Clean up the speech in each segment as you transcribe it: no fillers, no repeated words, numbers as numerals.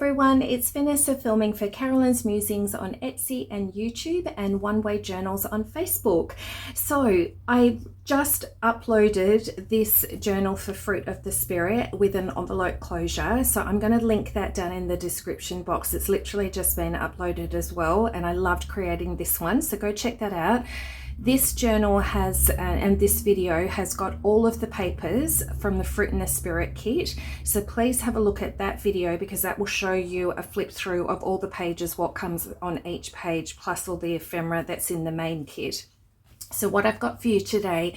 everyone, it's Vanessa filming for Carolyn's Musings on Etsy and YouTube and One Way Journals on Facebook. So I just uploaded this journal for Fruit of the Spirit with an envelope closure. So I'm going to link that down in the description box. It's literally just been uploaded as well, and I loved creating this one. So go check that out. This journal has, and this video has got all of the papers from the Fruit in the Spirit kit. So please have a look at that video because that will show you a flip through of all the pages, what comes on each page, plus all the ephemera that's in the main kit. So what I've got for you today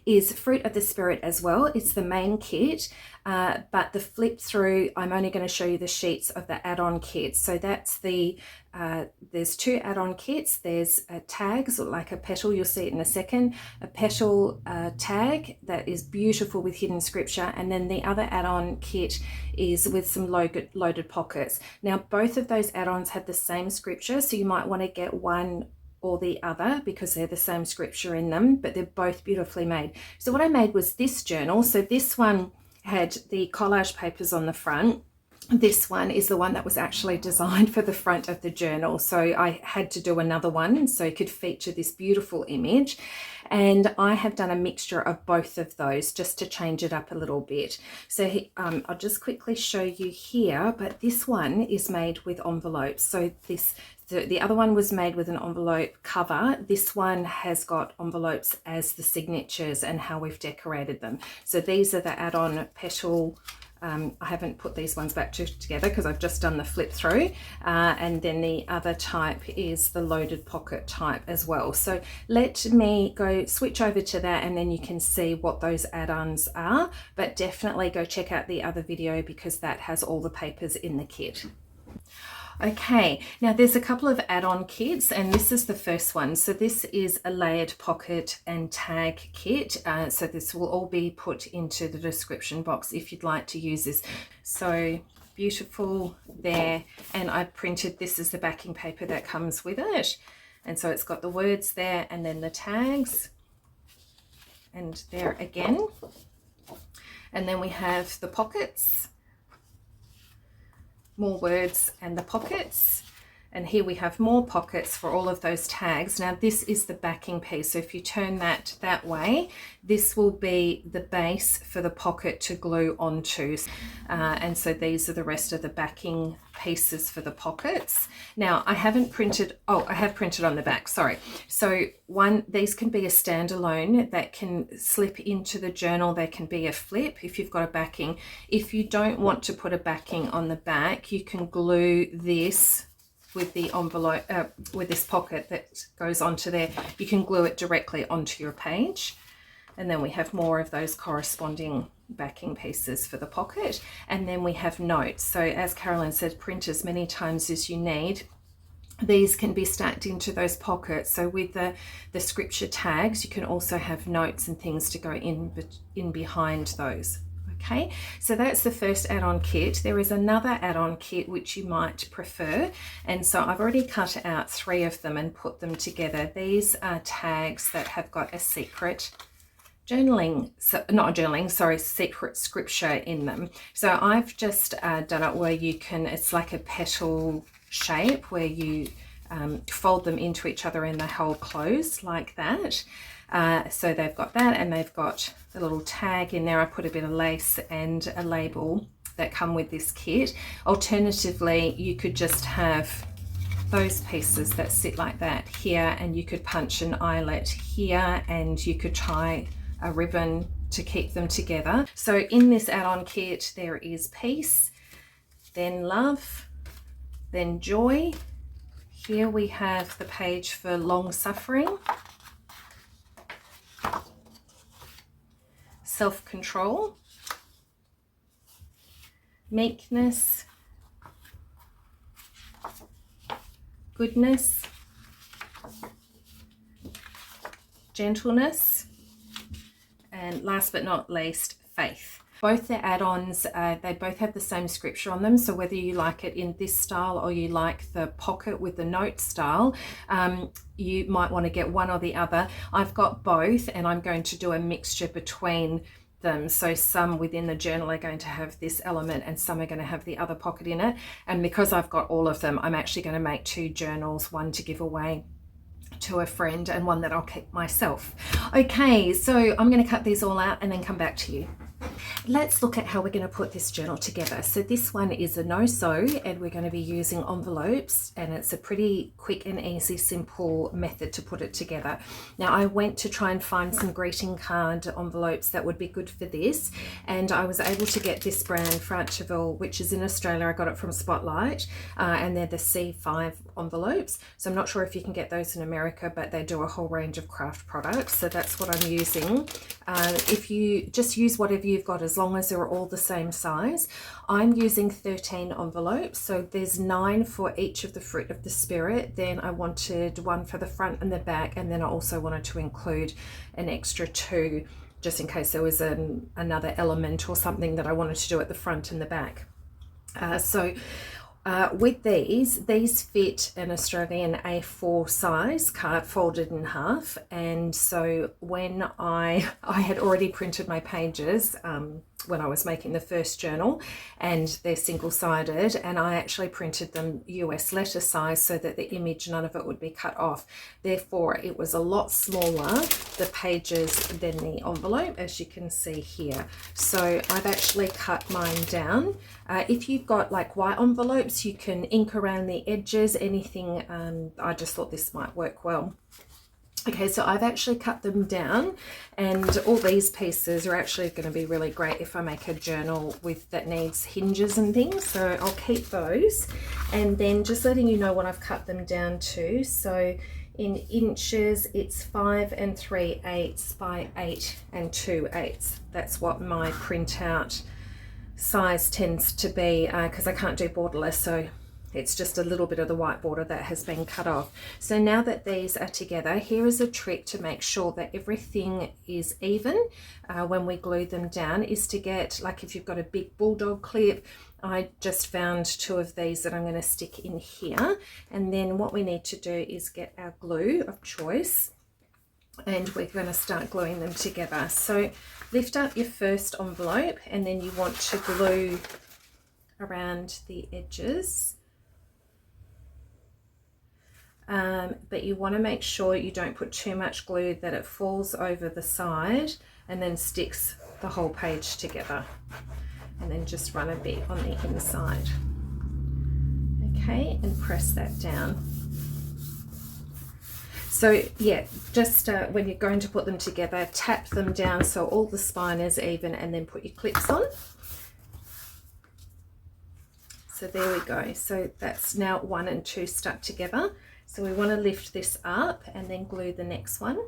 is Fruit of the Spirit as well. It's the main kit, but the flip through, I'm only going to show you the sheets of the add-on kit. So that's the, there's two add-on kits. There's tags, like a petal, you'll see it in a second, a petal tag that is beautiful with hidden scripture. And then the other add-on kit is with some loaded pockets. Now, both of those add-ons have the same scripture, so you might want to get one or the other because they're the same scripture in them, but they're both beautifully made. So what I made was this journal. So this one had the collage papers on the front. This one is the one that was actually designed for the front of the journal. So I had to do another one so it could feature this beautiful image. And I have done a mixture of both of those just to change it up a little bit. So I'll just quickly show you here, but this one is made with envelopes. So the other one was made with an envelope cover. This one has got envelopes as the signatures and how we've decorated them. So these are the add-on petal. I haven't put these ones back together because I've just done the flip through, and then the other type is the loaded pocket type as well. So let me go switch over to that and then you can see what those add-ons are, but definitely go check out the other video because that has all the papers in the kit. Okay, now there's a couple of add-on kits and this is the first one. So this is a layered pocket and tag kit. So this will all be put into the description box if you'd like to use this. So beautiful there. And I printed, this is the backing paper that comes with it. And so it's got the words there and then the tags. And there again. And then we have the pockets. More words and the pockets, and here we have more pockets for all of those tags. Now this is the backing piece, so if you turn that way, this will be the base for the pocket to glue onto, and so these are the rest of the backing pieces for the pockets. Now I haven't printed, oh I have printed on the back, sorry. So these can be a standalone that can slip into the journal. They can be a flip if you've got a backing. If you don't want to put a backing on the back, you can glue this with the envelope, with this pocket that goes onto there. You can glue it directly onto your page. And then we have more of those corresponding backing pieces for the pocket. And then we have notes. So as Carolyn said, print as many times as you need. These can be stacked into those pockets. So with the scripture tags, you can also have notes and things to go in behind those. Okay, so that's the first add-on kit. There is another add-on kit which you might prefer, and so I've already cut out 3 of them and put them together. These are tags that have got a secret journaling, secret scripture in them. So I've just done it where you can, it's like a petal shape where you fold them into each other and they hold closed like that. So they've got that and they've got the little tag in there. I put a bit of lace and a label that come with this kit. Alternatively, you could just have those pieces that sit like that here, and you could punch an eyelet here and you could tie a ribbon to keep them together. So in this add-on kit, there is peace, then love, then joy. Here we have the page for long suffering, self-control, meekness, goodness, gentleness, and last but not least, faith. Both the add-ons, they both have the same scripture on them, so whether you like it in this style or you like the pocket with the note style, you might want to get one or the other. I've got both, and I'm going to do a mixture between them. So some within the journal are going to have this element and some are going to have the other pocket in it. And because I've got all of them, I'm actually going to make 2 journals, one to give away to a friend and one that I'll keep myself. Okay, so I'm going to cut these all out and then come back to you. Let's look at how we're going to put this journal together. So this one is a no-sew and we're going to be using envelopes, and it's a pretty quick and easy, simple method to put it together. Now I went to try and find some greeting card envelopes that would be good for this, and I was able to get this brand Francheville, which is in Australia. I got it from Spotlight, and they're the C5 envelopes. So I'm not sure if you can get those in America, but they do a whole range of craft products. So that's what I'm using. If you just use whatever you've got, as long as they're all the same size. I'm using 13 envelopes, so there's 9 for each of the fruit of the spirit. Then I wanted 1 for the front and the back, and then I also wanted to include an extra 2 just in case there was another element or something that I wanted to do at the front and the back. With these fit an Australian A4 size card folded in half, and so when I had already printed my pages when I was making the first journal, and they're single-sided, and I actually printed them US letter size so that the image, none of it would be cut off. Therefore it was a lot smaller, the pages, than the envelope, as you can see here. So I've actually cut mine down. If you've got like white envelopes, you can ink around the edges, anything. I just thought this might work well. Okay, so I've actually cut them down, and all these pieces are actually going to be really great if I make a journal that needs hinges and things, so I'll keep those. And then just letting you know what I've cut them down to. So in inches, it's 5 3/8 by 8 2/8. That's what my printout size tends to be, because I can't do borderless, so it's just a little bit of the white border that has been cut off. So now that these are together, here is a trick to make sure that everything is even when we glue them down, is to get, like if you've got a big bulldog clip, I just found 2 of these that I'm going to stick in here. And then what we need to do is get our glue of choice, and we're going to start gluing them together. So lift up your first envelope, and then you want to glue around the edges. But you want to make sure you don't put too much glue that it falls over the side and then sticks the whole page together. And then just run a bit on the inside. Okay, and press that down. So yeah, just when you're going to put them together, tap them down so all the spine is even, and then put your clips on. So there we go. So that's now 1 and 2 stuck together. So we want to lift this up and then glue the next one.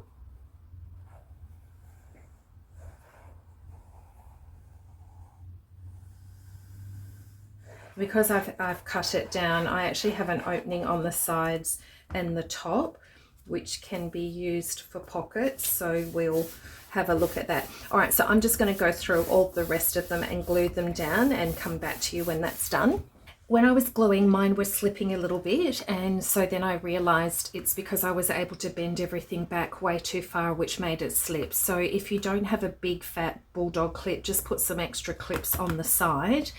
Because I've cut it down, I actually have an opening on the sides and the top, which can be used for pockets. So we'll have a look at that. All right, so I'm just going to go through all the rest of them and glue them down and come back to you when that's done. When I was gluing, mine was slipping a little bit, and so then I realized it's because I was able to bend everything back way too far, which made it slip. So if you don't have a big fat bulldog clip, just put some extra clips on the side,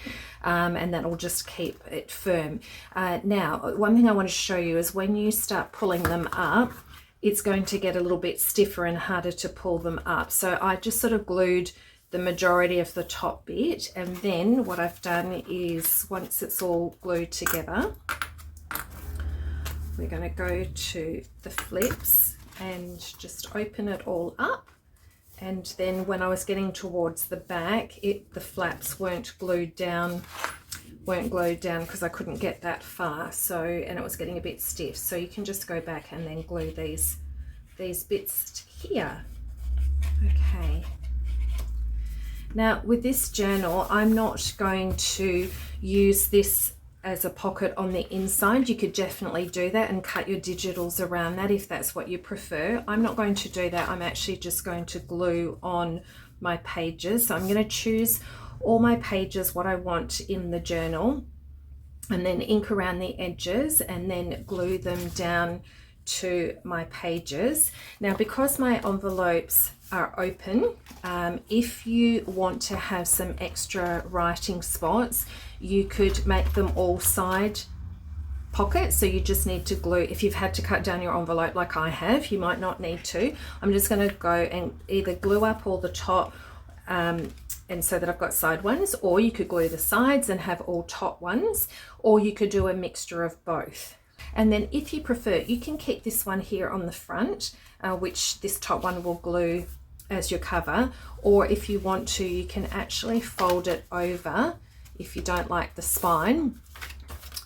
and that'll just keep it firm. Now, one thing I want to show you is when you start pulling them up, it's going to get a little bit stiffer and harder to pull them up. So I just sort of glued the majority of the top bit, and then what I've done is, once it's all glued together, we're going to go to the flips and just open it all up. And then when I was getting towards the back, the flaps weren't glued down because I couldn't get that far, so, and it was getting a bit stiff. So you can just go back and then glue these bits here. Okay. Now with this journal, I'm not going to use this as a pocket on the inside. You could definitely do that and cut your digitals around that if that's what you prefer. I'm not going to do that. I'm actually just going to glue on my pages. So I'm going to choose all my pages, what I want in the journal, and then ink around the edges and then glue them down to my pages. Now, because my envelopes are open, if you want to have some extra writing spots, you could make them all side pockets. So you just need to glue, if you've had to cut down your envelope like I have, you might not need to. I'm just going to go and either glue up all the top and so that I've got side ones, or you could glue the sides and have all top ones, or you could do a mixture of both. And then if you prefer, you can keep this one here on the front, which this top one will glue as your cover, or if you want to, you can actually fold it over if you don't like the spine,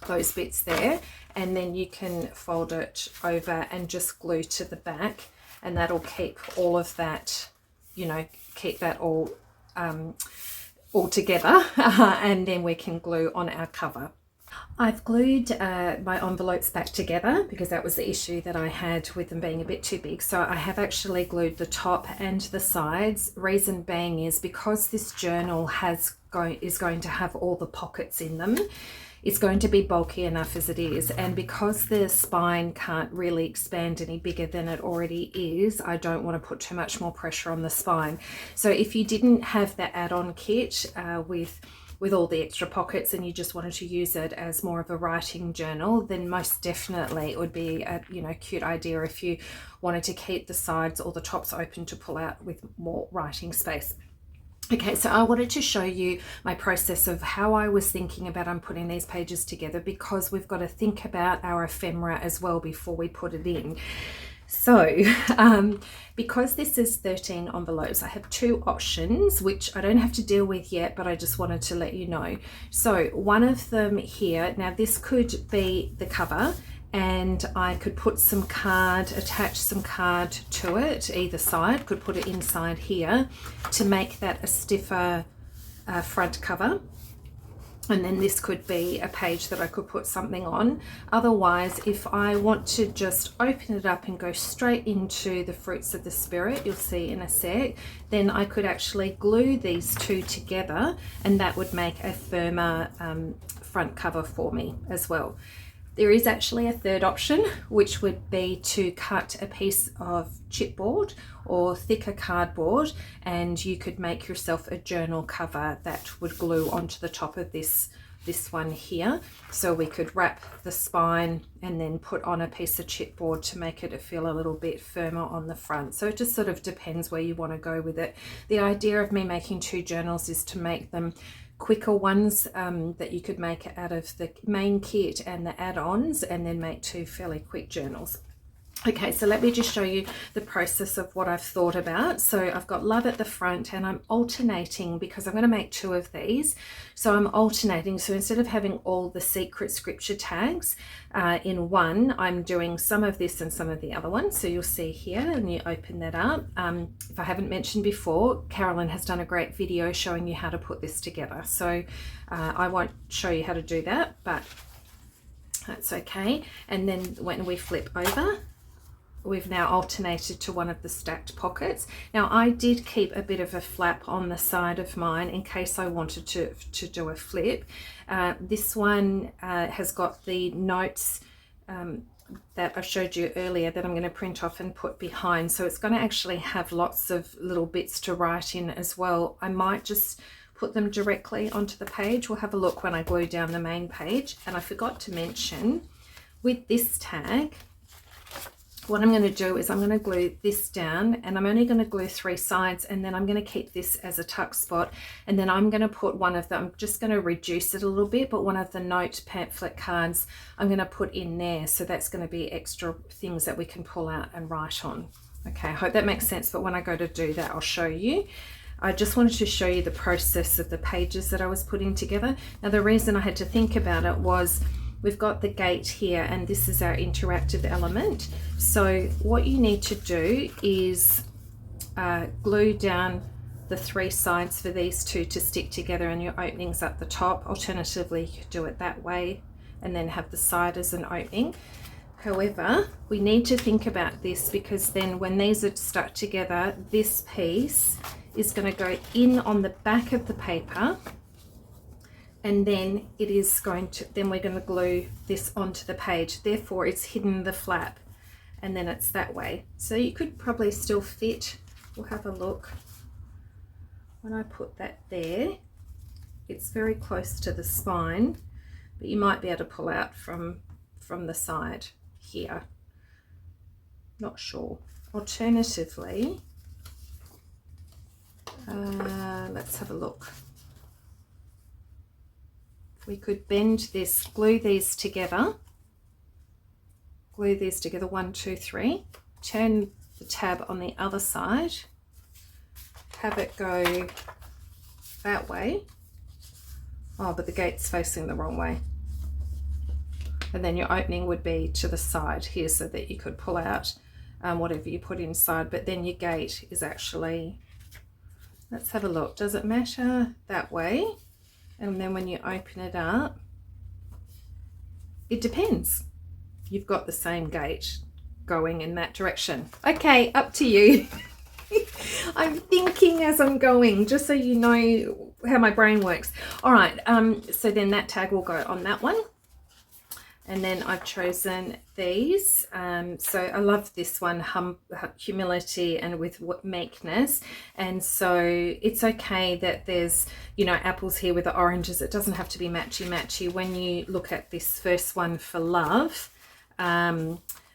those bits there, and then you can fold it over and just glue to the back, and that'll keep all of that, you know, keep that all together, and then we can glue on our cover. I've glued my envelopes back together because that was the issue that I had with them being a bit too big. So I have actually glued the top and the sides. Reason being is because this journal is going to have all the pockets in them. It's going to be bulky enough as it is, and because the spine can't really expand any bigger than it already is, I don't want to put too much more pressure on the spine. So if you didn't have the add-on kit with all the extra pockets and you just wanted to use it as more of a writing journal, then most definitely it would be a cute idea if you wanted to keep the sides or the tops open to pull out with more writing space. Okay, so I wanted to show you my process of how I was thinking about putting these pages together, because we've got to think about our ephemera as well before we put it in. So because this is 13 envelopes, I have two options, which I don't have to deal with yet, but I just wanted to let you know. So one of them here, now this could be the cover, and I could put some card, attach some card to it, either side, could put it inside here to make that a stiffer front cover. And then this could be a page that I could put something on. Otherwise, if I want to just open it up and go straight into the Fruits of the Spirit, you'll see in a sec, then I could actually glue these two together, and that would make a firmer front cover for me as well. There is actually a third option, which would be to cut a piece of chipboard or thicker cardboard, and you could make yourself a journal cover that would glue onto the top of this one here. So we could wrap the spine and then put on a piece of chipboard to make it feel a little bit firmer on the front. So it just sort of depends where you want to go with it. The idea of me making two journals is to make them quicker ones that you could make out of the main kit and the add-ons, and then make two fairly quick journals. Okay, so let me just show you the process of what I've thought about. So I've got love at the front, and I'm alternating because I'm going to make two of these. So I'm alternating. So instead of having all the secret scripture tags in one, I'm doing some of this and some of the other ones. So you'll see here, and you open that up. If I haven't mentioned before, Carolyn has done a great video showing you how to put this together. So I won't show you how to do that, but that's okay. And then when we flip over, we've now alternated to one of the stacked pockets. Now I did keep a bit of a flap on the side of mine in case I wanted to do a flip. This one has got the notes that I showed you earlier that I'm going to print off and put behind. So it's going to actually have lots of little bits to write in as well. I might just put them directly onto the page. We'll have a look when I glue down the main page. And I forgot to mention, with this tag, what I'm going to do is I'm going to glue this down, and I'm only going to glue 3 sides, and then I'm going to keep this as a tuck spot, and then I'm going to put one of them, I'm just going to reduce it a little bit, but one of the note pamphlet cards I'm going to put in there. So that's going to be extra things that we can pull out and write on. Okay, I hope that makes sense, but when I go to do that, I'll show you. I just wanted to show you the process of the pages that I was putting together. Now the reason I had to think about it was, we've got the gate here, and this is our interactive element. So what you need to do is glue down the 3 sides for these two to stick together, and your openings at the top. Alternatively, you could do it that way and then have the side as an opening. However, we need to think about this, because then when these are stuck together, this piece is going to go in on the back of the paper, and then it is going to, then we're going to glue this onto the page. Therefore it's hidden the flap, and then it's that way. So you could probably still fit, we'll have a look. When I put that there, it's very close to the spine, but you might be able to pull out from the side here. Not sure. Alternatively, let's have a look. We could bend this, glue these together, 1, 2, 3, turn the tab on the other side, have it go that way. Oh, but the gate's facing the wrong way. And then your opening would be to the side here so that you could pull out whatever you put inside, but then your gate is actually, let's have a look, does it matter that way? And then when you open it up, it depends. You've got the same gate going in that direction. Okay, up to you. I'm thinking as I'm going, just so you know how my brain works. All right, so then that tag will go on that one. And then I've chosen these. So I love this one, humility and with meekness. And so it's okay that there's, you know, apples here with the oranges. It doesn't have to be matchy-matchy. When you look at this first one for love,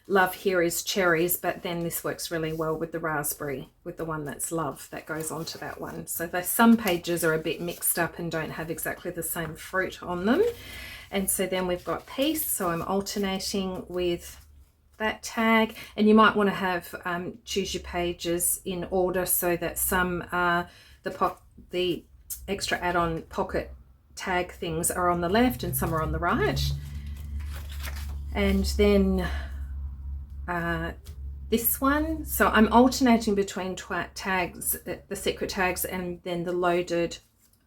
love here is cherries, but then this works really well with the raspberry, with the one that's love that goes onto that one. So some pages are a bit mixed up and don't have exactly the same fruit on them. And so then we've got peace, so I'm alternating with that tag, and you might want to have choose your pages in order so that some the extra add-on pocket tag things are on the left and some are on the right. And then this one, so I'm alternating between tags, the secret tags, and then the loaded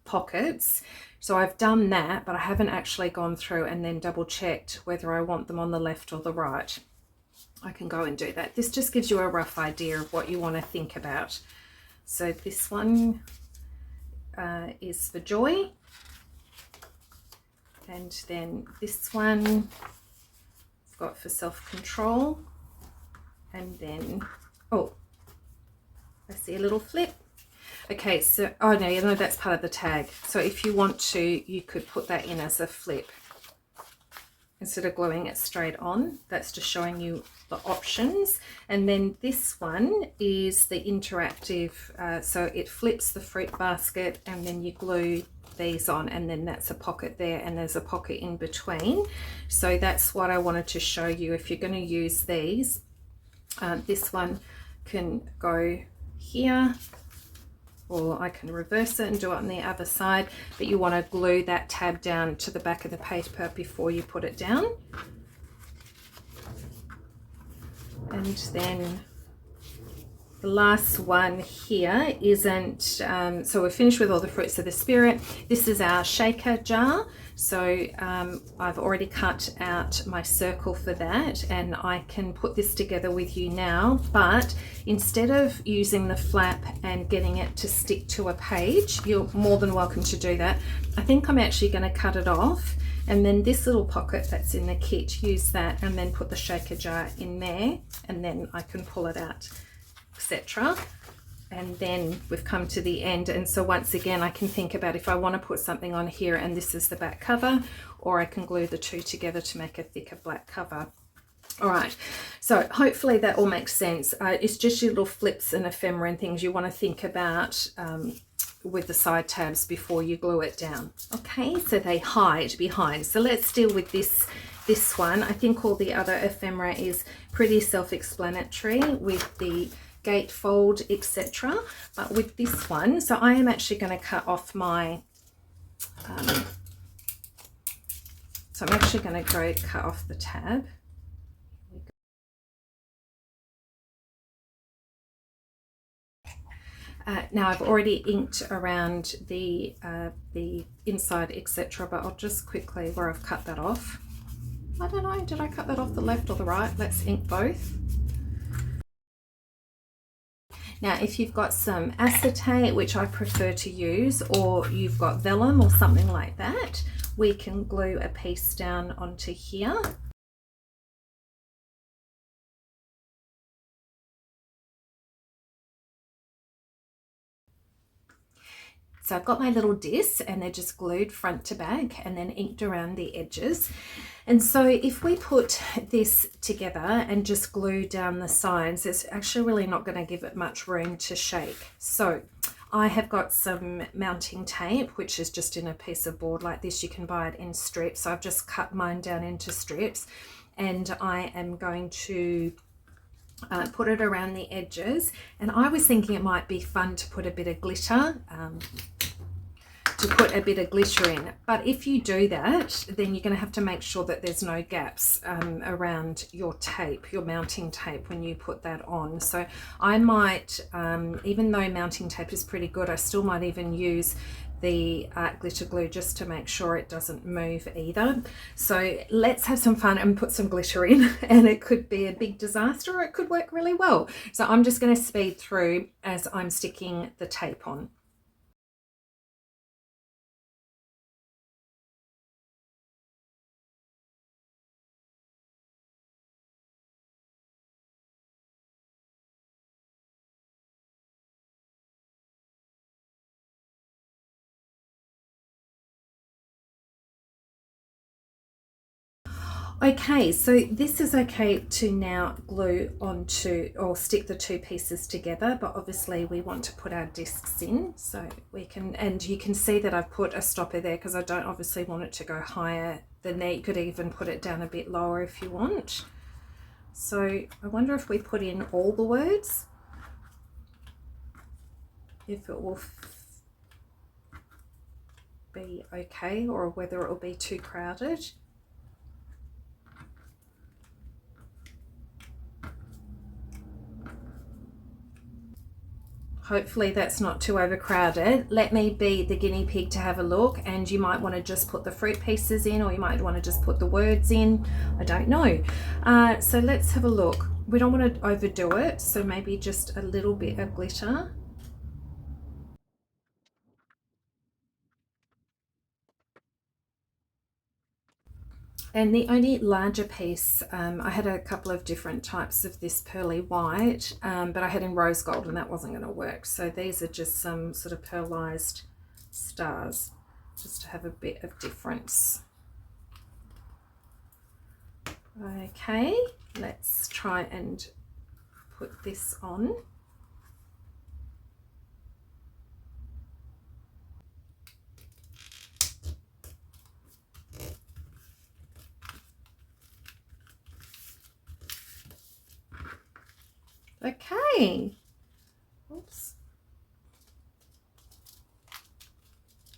pockets. So I've done that, but I haven't actually gone through and then double checked whether I want them on the left or the right. I can go and do that. This just gives you a rough idea of what you want to think about. So this one is for joy. And then this one I've got for self-control. And then, oh, I see a little flip. Okay, so, oh no, you know, that's part of the tag. So if you want to, you could put that in as a flip instead of gluing it straight on. That's just showing you the options. And then this one is the interactive, so it flips the fruit basket and then you glue these on, and then that's a pocket there and there's a pocket in between. So that's what I wanted to show you. If you're going to use these, this one can go here, or I can reverse it and do it on the other side, but you want to glue that tab down to the back of the paper before you put it down. And then the last one here isn't, so we're finished with all the fruits of the spirit. This is our shaker jar. So I've already cut out my circle for that, and I can put this together with you now, but instead of using the flap and getting it to stick to a page, you're more than welcome to do that. I think I'm actually going to cut it off, and then this little pocket that's in the kit, use that and then put the shaker jar in there, and then I can pull it out, etc. And then we've come to the end, and so once again I can think about if I want to put something on here and this is the back cover, or I can glue the two together to make a thicker black cover. All right, so hopefully that all makes sense. It's just your little flips and ephemera and things you want to think about with the side tabs before you glue it down. Okay, so they hide behind. So let's deal with this one. I think all the other ephemera is pretty self-explanatory with the gatefold, etc. But with this one, so I am actually going to cut off my so I'm actually going to go cut off the tab. Now I've already inked around the inside, etc., but I'll just quickly, where I've cut that off, I don't know, did I cut that off the left or the right? Let's ink both. Now, if you've got some acetate, which I prefer to use, or you've got vellum or something like that, we can glue a piece down onto here. So I've got my little discs and they're just glued front to back and then inked around the edges. And so if we put this together and just glue down the sides, it's actually really not going to give it much room to shake. So I have got some mounting tape, which is just in a piece of board like this. You can buy it in strips. So I've just cut mine down into strips, and I am going to put it around the edges. And I was thinking it might be fun to put a bit of glitter, in. But if you do that, then you're going to have to make sure that there's no gaps around your tape, your mounting tape, when you put that on. So I might, even though mounting tape is pretty good, I still might even use the glitter glue just to make sure it doesn't move either. So let's have some fun and put some glitter in, and it could be a big disaster or it could work really well. So I'm just going to speed through as I'm sticking the tape on. Okay, so this is okay to now glue onto or stick the two pieces together, but obviously we want to put our discs in, so we can, and you can see that I've put a stopper there because I don't obviously want it to go higher than there. You could even put it down a bit lower if you want. So I wonder if we put in all the words, if it will be okay or whether it will be too crowded. Hopefully that's not too overcrowded. Let me be the guinea pig to have a look, and you might want to just put the fruit pieces in, or you might want to just put the words in. I don't know. So let's have a look. We don't want to overdo it, so maybe just a little bit of glitter. And the only larger piece, I had a couple of different types of this pearly white, but I had in rose gold and that wasn't going to work. So these are just some sort of pearlized stars, just to have a bit of difference. Okay, let's try and put this on. Okay. Oops.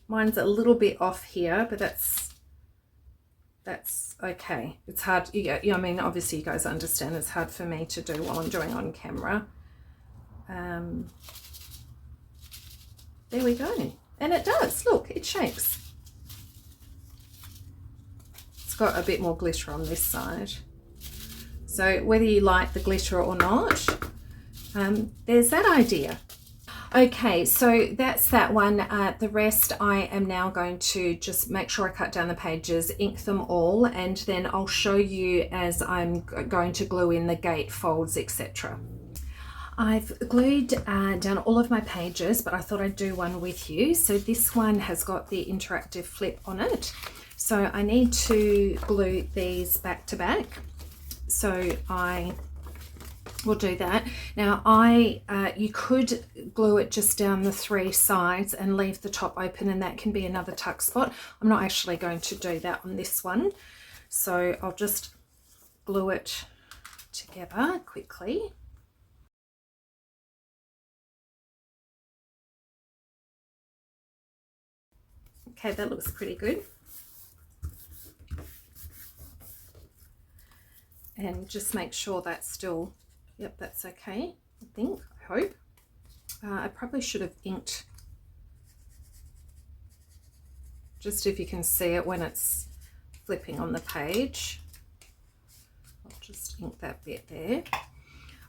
Mine's a little bit off here, but that's okay. It's hard. Yeah, I mean, obviously you guys understand it's hard for me to do while I'm doing on camera. There we go. And it does. Look, it shakes. It's got a bit more glitter on this side. So whether you like the glitter or not, there's that idea. Okay, so that's that one. The rest I am now going to just make sure I cut down the pages, ink them all, and then I'll show you as I'm going to glue in the gate folds, etc. I've glued down all of my pages, but I thought I'd do one with you. So this one has got the interactive flip on it. So I need to glue these back to back. So I will do that. Now you could glue it just down the three sides and leave the top open, and that can be another tuck spot. I'm not actually going to do that on this one. So I'll just glue it together quickly. Okay, that looks pretty good. And just make sure that's still, yep, that's okay, I think, I hope. I probably should have inked, just if you can see it when it's flipping on the page. I'll just ink that bit there.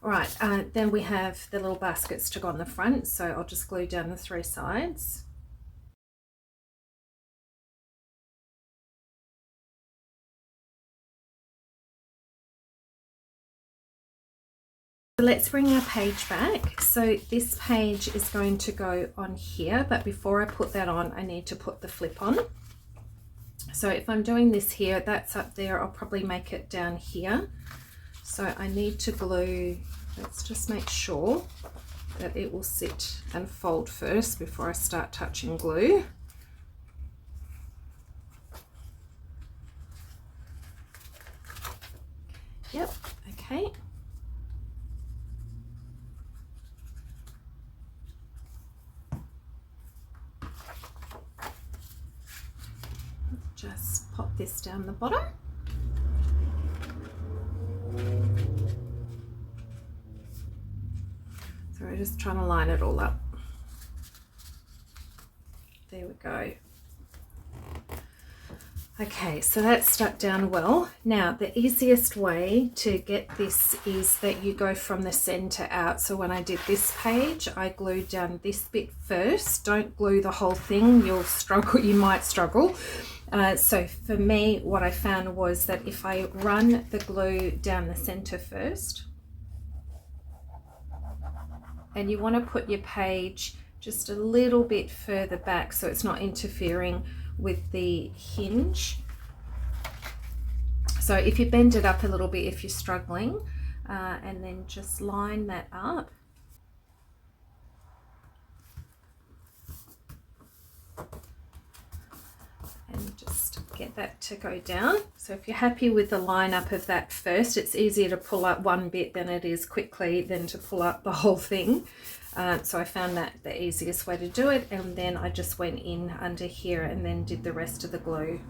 All right, then we have the little baskets to go on the front, so I'll just glue down the three sides. let's bring our page back. So this page is going to go on here, but before I put that on, I need to put the flip on. So if I'm doing this here, that's up there, I'll probably make it down here. So I need to glue, let's just make sure that it will sit and fold first before I start touching glue. Yep, okay. Just pop this down the bottom. So we're just trying to line it all up. There we go. Okay, so that's stuck down well. Now, the easiest way to get this is that you go from the center out. So when I did this page, I glued down this bit first. Don't glue the whole thing. You'll struggle, you might struggle. So for me, what I found was that if I run the glue down the center first, and you want to put your page just a little bit further back so it's not interfering with the hinge. So if you bend it up a little bit if you're struggling, and then just line that up. And just get that to go down. So if you're happy with the line up of that first, it's easier to pull up one bit than it is quickly than to pull up the whole thing. So I found that the easiest way to do it, and then I just went in under here and then did the rest of the glue.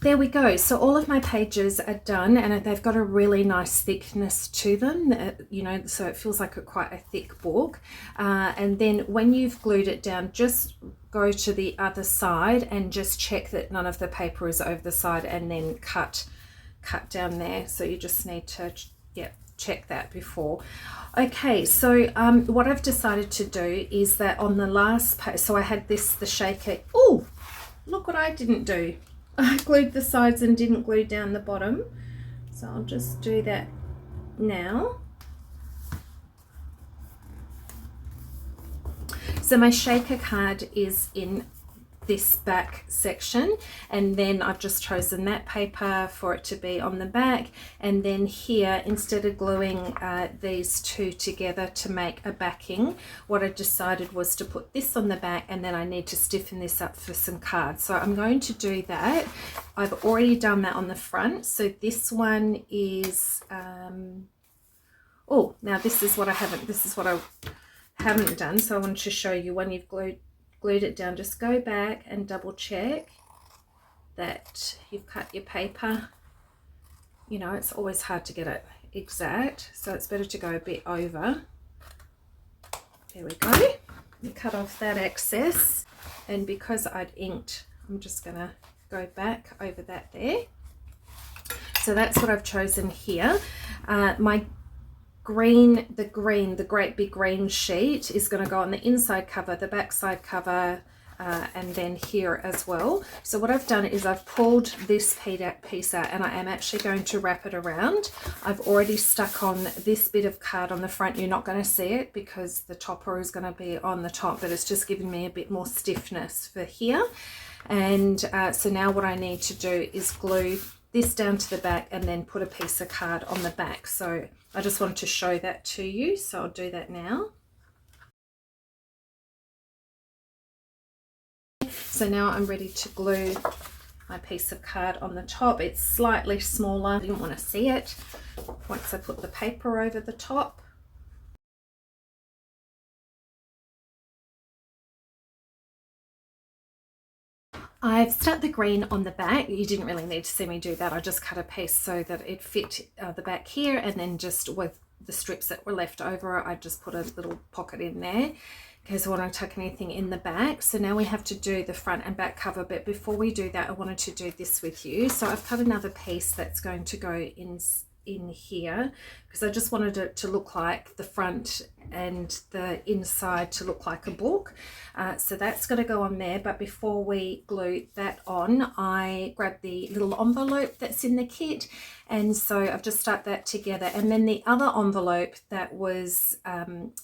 There we go. So all of my pages are done, and they've got a really nice thickness to them, you know, so it feels like quite a thick book. And then when you've glued it down, just go to the other side and just check that none of the paper is over the side, and then cut down there. So you just need to, yeah, check that before. Okay, so what I've decided to do is that on the last page, so I had the shaker. Oh, look what I didn't do. I glued the sides and didn't glue down the bottom. So I'll just do that now. So my shaker card is in this back section, and then I've just chosen that paper for it to be on the back, and then here, instead of gluing these two together to make a backing, what I decided was to put this on the back, and then I need to stiffen this up for some cards. So I'm going to do that. I've already done that on the front. So this one is oh, now this is what I haven't done. So I wanted to show you when you've glued it down, just go back and double check that you've cut your paper. You know, it's always hard to get it exact, so it's better to go a bit over. There we go. You cut off that excess, and because I'd inked, I'm just gonna go back over that there. So that's what I've chosen here. My green, the great big green sheet is going to go on the inside cover, the back side cover, and then here as well. So what I've done is I've pulled this piece out, and I am actually going to wrap it around. I've already stuck on this bit of card on the front. You're not going to see it because the topper is going to be on the top, but it's just giving me a bit more stiffness for here. And so now what I need to do is glue this down to the back and then put a piece of card on the back. So I just wanted to show that to you, so I'll do that now. So now I'm ready to glue my piece of card on the top. It's slightly smaller. I didn't want to see it once I put the paper over the top. I've stuck the green on the back. You didn't really need to see me do that. I just cut a piece so that it fit the back here, and then just with the strips that were left over, I just put a little pocket in there in case I want to tuck anything in the back. So now we have to do the front and back cover, but before we do that, I wanted to do this with you. So I've cut another piece that's going to go in in here because I just wanted it to look like the front and the inside to look like a book. So that's going to go on there, but before we glue that on, I grabbed the little envelope that's in the kit, and so I've just stuck that together. And then the other envelope that was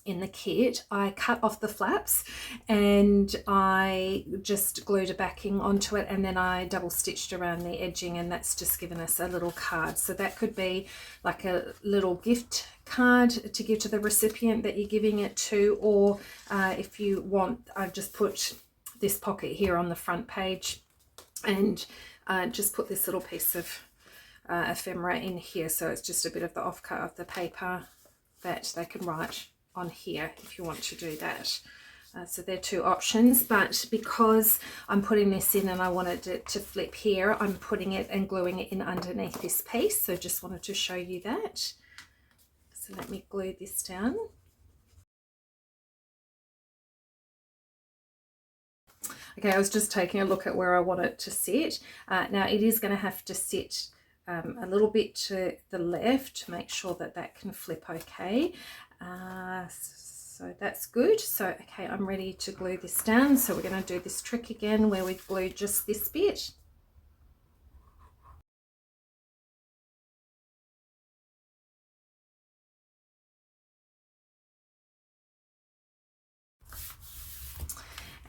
in the kit, I cut off the flaps and I just glued a backing onto it, and then I double stitched around the edging, and that's just given us a little card. So that could be like a little gift card to give to the recipient that you're giving it to, or if you want, I've just put this pocket here on the front page and just put this little piece of ephemera in here, so it's just a bit of the offcut of the paper that they can write on here if you want to do that. So they're two options, but because I'm putting this in and I wanted it to flip here, I'm putting it and gluing it in underneath this piece. So just wanted to show you that. So let me glue this down. Okay, I was just taking a look at where I want it to sit. Now it is going to have to sit a little bit to the left to make sure that that can flip okay. So that's good. So okay, I'm ready to glue this down. So we're going to do this trick again where we glue just this bit.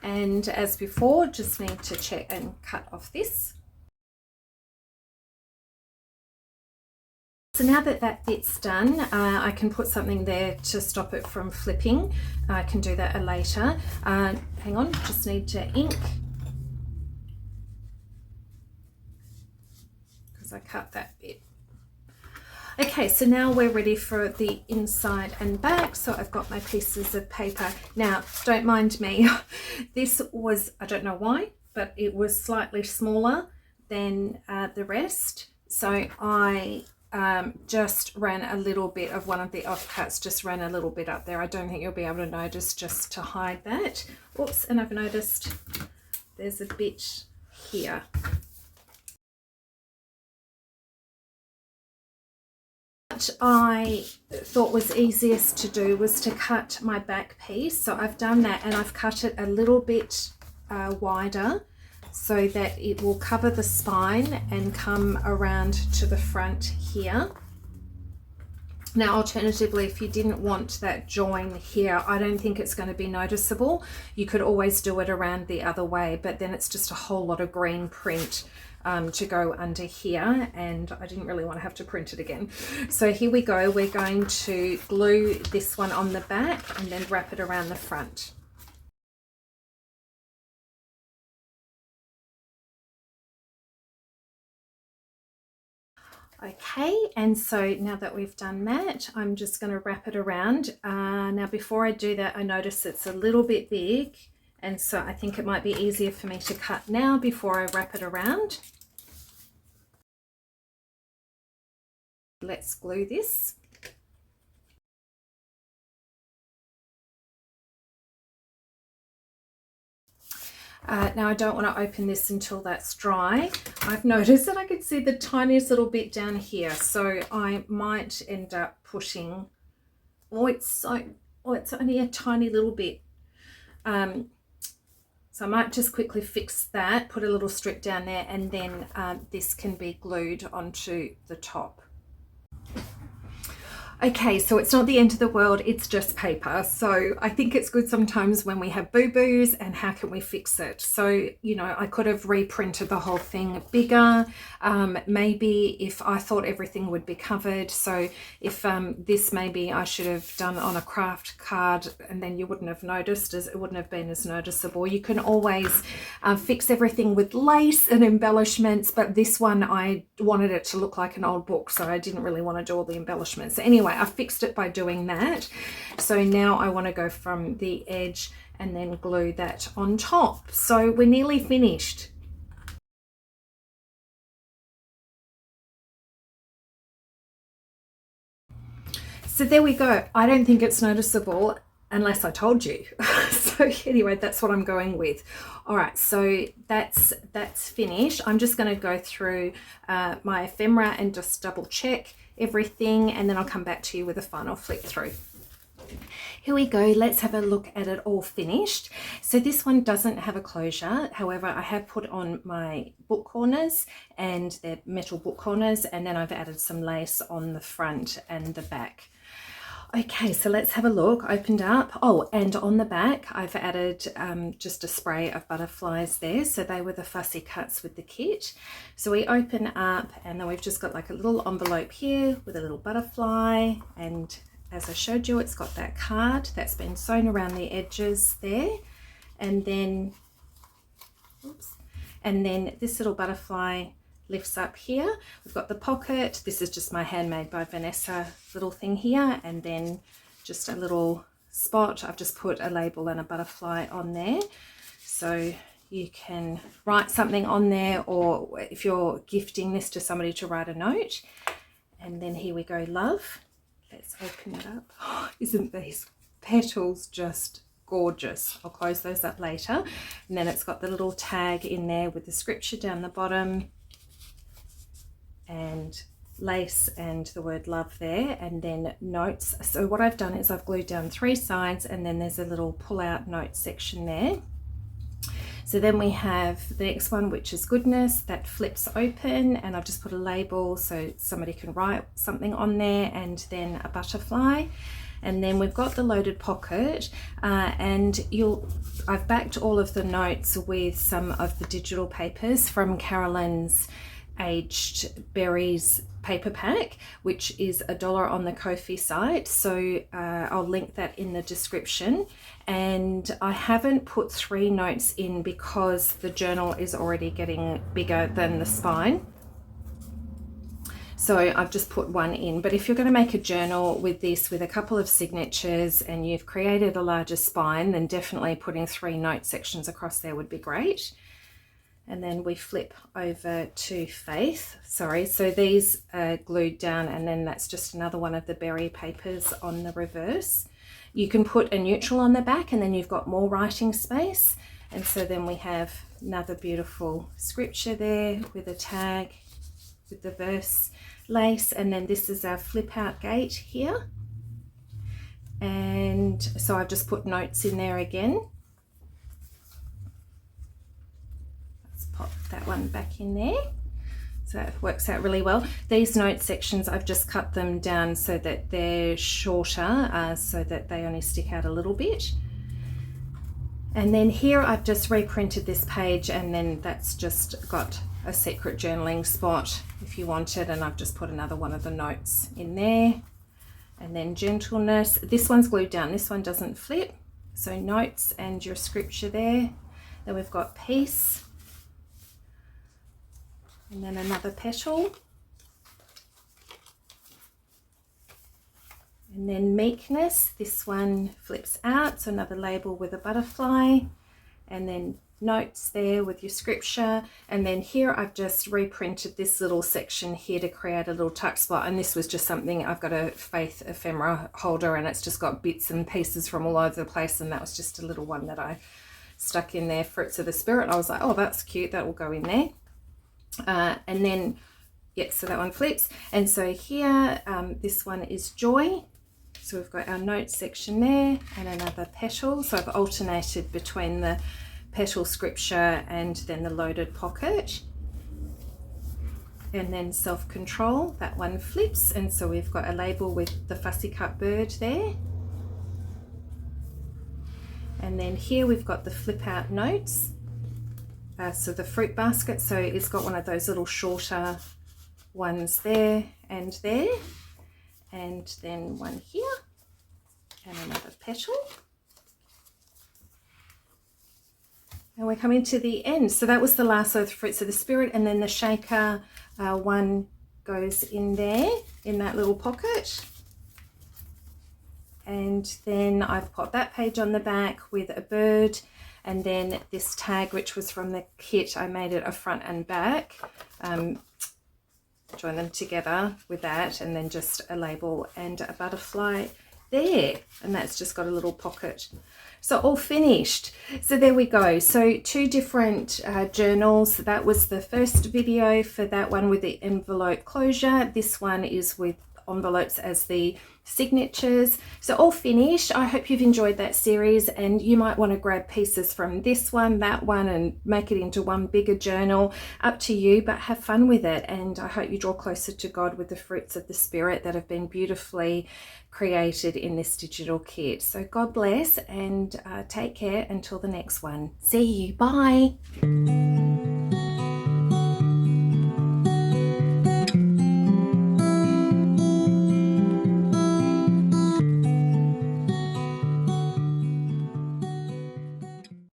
And as before, just need to check and cut off this. So now that that bit's done, I can put something there to stop it from flipping. I can do that later. Hang on, just need to ink because I cut that bit. Okay, so now we're ready for the inside and back. So I've got my pieces of paper. Now, don't mind me. This was, I don't know why, but it was slightly smaller than the rest. So I just ran a little bit of one of the offcuts, just ran a little bit up there. I don't think you'll be able to notice, just to hide that. Oops, and I've noticed there's a bit here. What I thought was easiest to do was to cut my back piece. So I've done that, and I've cut it a little bit wider so that it will cover the spine and come around to the front here. Now, alternatively, if you didn't want that join here, I don't think it's going to be noticeable. You could always do it around the other way, but then it's just a whole lot of green print to go under here, and I didn't really want to have to print it again. So here we go. We're going to glue this one on the back and then wrap it around the front. Okay, and so now that we've done that, I'm just going to wrap it around. Now before I do that, I notice it's a little bit big, and so I think it might be easier for me to cut now before I wrap it around. Let's glue this. Now I don't want to open this until that's dry. I've noticed that I can see the tiniest little bit down here, so I might end up putting, it's only a tiny little bit. So I might just quickly fix that, put a little strip down there, and then this can be glued onto the top. Okay, so it's not the end of the world, it's just paper. So I think it's good sometimes when we have boo-boos, and how can we fix it? So, you know, I could have reprinted the whole thing bigger. Maybe if I thought everything would be covered. So if this maybe I should have done on a craft card, and then you wouldn't have noticed, as it wouldn't have been as noticeable. You can always fix everything with lace and embellishments, but this one I wanted it to look like an old book, so I didn't really want to do all the embellishments. Anyway, I fixed it by doing that. So now I want to go from the edge and then glue that on top. So we're nearly finished. So there we go. I don't think it's noticeable unless I told you. So anyway, that's what I'm going with. All right, so that's finished. I'm just going to go through my ephemera and just double check everything, and then I'll come back to you with a final flip through. Here we go, let's have a look at it all finished. So this one doesn't have a closure, however I have put on my book corners, and they're metal book corners, and then I've added some lace on the front and the back. Okay, so let's have a look. Opened up. Oh, and on the back I've added just a spray of butterflies there, so they were the fussy cuts with the kit. So we open up, and then we've just got like a little envelope here with a little butterfly, and as I showed you, it's got that card that's been sewn around the edges there, and then oops, and then this little butterfly lifts up here. We've got the pocket. This is just my Handmade by Vanessa little thing here, and then just a little spot. I've just put a label and a butterfly on there, so you can write something on there, or if you're gifting this to somebody, to write a note. And then here we go, love. Let's open it up. Oh, isn't these petals just gorgeous? I'll close those up later. And then it's got the little tag in there with the scripture down the bottom, and lace and the word love there, and then notes. So what I've done is I've glued down 3 sides, and then there's a little pull out note section there. So then we have the next one, which is goodness, that flips open, and I've just put a label so somebody can write something on there, and then a butterfly. And then we've got the loaded pocket, and I've backed all of the notes with some of the digital papers from Carolyn's Aged Berries paper pack, which is $1 on the Ko-fi site, so I'll link that in the description. And I haven't put 3 notes in because the journal is already getting bigger than the spine, so I've just put 1 in. But if you're going to make a journal with this, with a couple of signatures, and you've created a larger spine, then definitely putting 3 note sections across there would be great. And then we flip over to Faith. Sorry, so these are glued down, and then that's just another one of the berry papers on the reverse. You can put a neutral on the back, and then you've got more writing space. And so then we have another beautiful scripture there with a tag with the verse lace, and then this is our flip out gate here. And so I've just put notes in there again. Pop that one back in there, so it works out really well. These note sections, I've just cut them down so that they're shorter, so that they only stick out a little bit. And then here I've just reprinted this page, and then that's just got a secret journaling spot if you wanted, and I've just put another one of the notes in there. And then gentleness, this one's glued down, this one doesn't flip, so notes and your scripture there. Then we've got peace, and then another petal, and then meekness. This one flips out, so another label with a butterfly, and then notes there with your scripture. And then here I've just reprinted this little section here to create a little tuck spot, and this was just something, I've got a Faith ephemera holder, and it's just got bits and pieces from all over the place, and that was just a little one that I stuck in there, Fruits of the Spirit. I was like, oh, that's cute, that will go in there. And then yeah, so that one flips. And so here this one is joy, so we've got our notes section there, and another petal. So I've alternated between the petal scripture and then the loaded pocket. And then self-control, that one flips, and so we've got a label with the fussy cut bird there. And then here we've got the flip out notes. So the fruit basket, so it's got one of those little shorter ones there, and then one here, and another petal. And we're coming to the end. So that was the last of the Fruits of the Spirit, and then the shaker one goes in there, in that little pocket. And then I've got that page on the back with a bird, and then this tag, which was from the kit, I made it a front and back, join them together with that, and then just a label and a butterfly there, and that's just got a little pocket. So all finished. So there we go. So 2 different journals. That was the first video for that one with the envelope closure. This one is with envelopes as the signatures. So all finished. I hope you've enjoyed that series, and you might want to grab pieces from this one, that one, and make it into one bigger journal. Up to you, but have fun with it, and I hope you draw closer to God with the fruits of the Spirit that have been beautifully created in this digital kit. So God bless, and take care until the next one. See you. Bye.